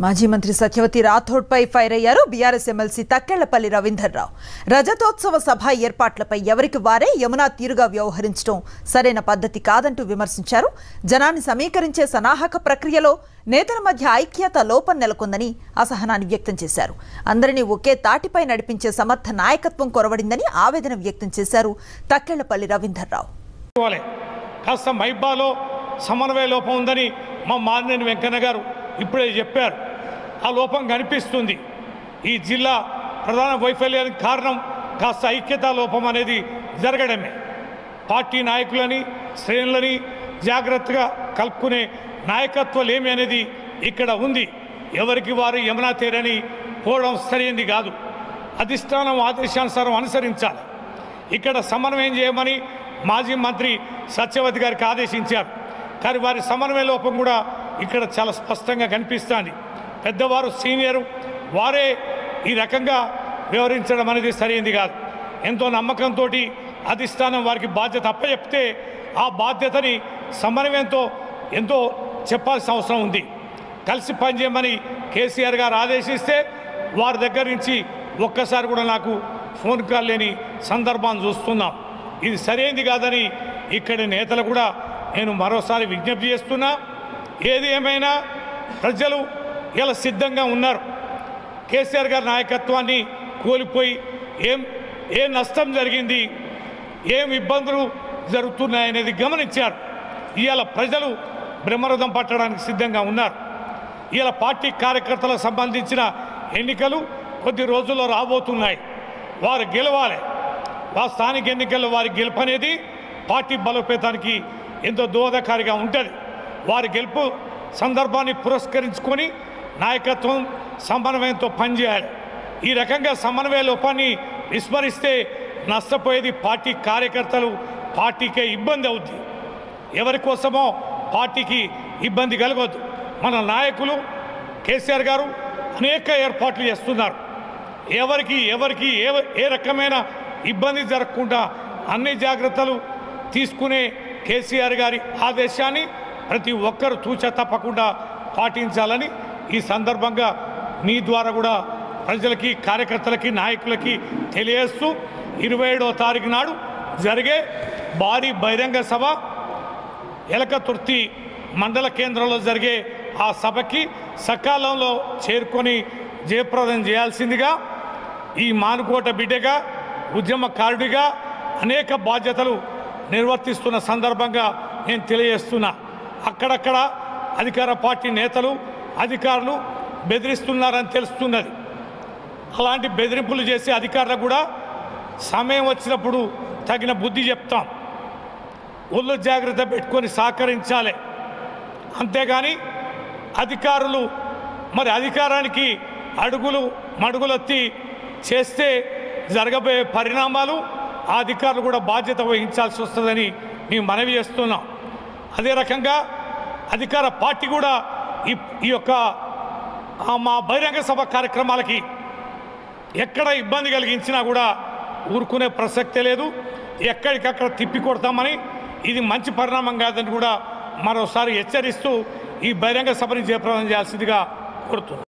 మాజీ మంత్రి సత్యవతి రాథోడ్ పై ఫైర్ అయ్యారు బీఆర్ఎస్ ఎమ్మెల్సీ తక్కెళ్లపల్లి రవీందర్రావు. రజతోత్సవ సభ ఏర్పాట్లపై ఎవరికి వారే యమునా తీరుగా వ్యవహరించడం సరైన పద్ధతి కాదంటూ విమర్శించారు. జనాన్ని సమీకరించే సన్నాహక ప్రక్రియలో నేతల మధ్య ఐక్యత లోపం నెలకొందని అసహనాన్ని వ్యక్తం చేశారు. అందరినీ ఒకే తాటిపై నడిపించే సమర్థ నాయకత్వం కొరవడిందని ఆవేదన వ్యక్తం చేశారు తక్కెళ్లపల్లి రవీందర్రావు. కాస్త మైబాలో సమన్వయ లోపం ఉందని మా మారినేని వెంకన్న గారు ఇప్పుడే చెప్పారు. ఆ లోపం కనిపిస్తుంది. ఈ జిల్లా ప్రధాన వైఫల్యానికి కారణం కాస్త ఐక్యతా లోపం అనేది జరగడమే. పార్టీ నాయకులని శ్రేణులని జాగ్రత్తగా కలుపుకునే నాయకత్వం ఏమి అనేది ఇక్కడ ఉంది. ఎవరికి వారు యమునా తీరని పోవడం సరైనది కాదు. అధిష్టానం ఆదేశానుసారం అనుసరించాలి. ఇక్కడ సమన్వయం చేయమని మాజీ మంత్రి సత్యవతి గారికి ఆదేశించారు. కానీ వారి సమన్వయ లోపం కూడా ఇక్కడ చాలా స్పష్టంగా కనిపిస్తుంది. పెద్దవారు సీనియరు వారే ఈ రకంగా వ్యవహరించడం అనేది సరైనది కాదు. ఎంతో నమ్మకంతో అధిష్టానం వారికి బాధ్యత అప్పచెప్తే ఆ బాధ్యతని సమన్వయంతో ఎంతో చెప్పాల్సిన అవసరం ఉంది. కలిసి పనిచేయమని కేసీఆర్ గారు ఆదేశిస్తే వారి దగ్గర నుంచి ఒక్కసారి కూడా నాకు ఫోన్ కాల్ లేని సందర్భాన్ని చూస్తున్నాం. ఇది సరైనది కాదని ఇక్కడి నేతలు కూడా నేను మరోసారి విజ్ఞప్తి చేస్తున్నా. ఏది ఏమైనా ప్రజలు ఇలా సిద్ధంగా ఉన్నారు. కేసీఆర్ గారి నాయకత్వాన్ని కోల్పోయి ఏ నష్టం జరిగింది, ఏం ఇబ్బందులు జరుగుతున్నాయనేది గమనించారు. ఇవాళ ప్రజలు బ్రహ్మరథం పట్టడానికి సిద్ధంగా ఉన్నారు. ఇవాళ పార్టీ కార్యకర్తలకు సంబంధించిన ఎన్నికలు కొద్ది రోజుల్లో రాబోతున్నాయి. వారు గెలవాలి. స్థానిక ఎన్నికల్లో వారి గెలుపు అనేది పార్టీ బలోపేతానికి ఎంతో దోహదకారిగా ఉంటుంది. వారి గెలుపు సందర్భాన్ని పురస్కరించుకొని నాయకత్వం సమన్వయంతో పనిచేయాలి. ఈ రకంగా సమన్వయ లోపాన్ని విస్మరిస్తే నష్టపోయేది పార్టీ కార్యకర్తలు, పార్టీకే ఇబ్బంది అవుద్ది. ఎవరి కోసమో పార్టీకి ఇబ్బంది కలగొద్దు. మన నాయకులు కేసీఆర్ గారు అనేక ఏర్పాట్లు చేస్తున్నారు. ఎవరికి ఏ రకమైన ఇబ్బంది జరగకుండా అన్ని జాగ్రత్తలు తీసుకునే కేసీఆర్ గారి ఆదేశాన్ని ప్రతి ఒక్కరూ తూచా తప్పకుండా పాటించాలని ఈ సందర్భంగా మీ ద్వారా కూడా ప్రజలకి, కార్యకర్తలకి, నాయకులకి తెలియజేస్తూ 27వ తారీఖు నాడు జరిగే భారీ బహిరంగ సభ ఎలకతుర్తి మండల కేంద్రంలో జరిగే ఆ సభకి సకాలంలో చేరుకొని జయప్రదం చేయాల్సిందిగా ఈ మానుకోట బిడ్డగా, ఉద్యమకారుడిగా అనేక బాధ్యతలు నిర్వర్తిస్తున్న సందర్భంగా నేను తెలియజేస్తున్నా. అక్కడక్కడ అధికార పార్టీ నేతలు, అధికారులు బెదిరిస్తున్నారని తెలుస్తున్నది. అలాంటి బెదిరింపులు చేసే అధికారులకు కూడా సమయం వచ్చినప్పుడు తగిన బుద్ధి చెప్తాం. ఒళ్ళు జాగ్రత్త పెట్టుకొని సహకరించాలి. అంతేగాని అధికారులు మరి అధికారానికి మడుగులెత్తి చేస్తే జరగబోయే పరిణామాలు ఆ అధికారులు కూడా బాధ్యత వహించాల్సి వస్తుందని మేము మనవి చేస్తున్నాం. అదే రకంగా అధికార పార్టీ కూడా ఈ యొక్క మా బహిరంగ సభ కార్యక్రమాలకి ఎక్కడ ఇబ్బంది కలిగించినా కూడా ఊరుకునే ప్రసక్తే లేదు. ఎక్కడికక్కడ తిప్పి కొడతామని, ఇది మంచి పరిణామం కాదని కూడా మరోసారి హెచ్చరిస్తూ ఈ బహిరంగ సభని జయప్రదం చేయాల్సిందిగా కోరుతున్నాం.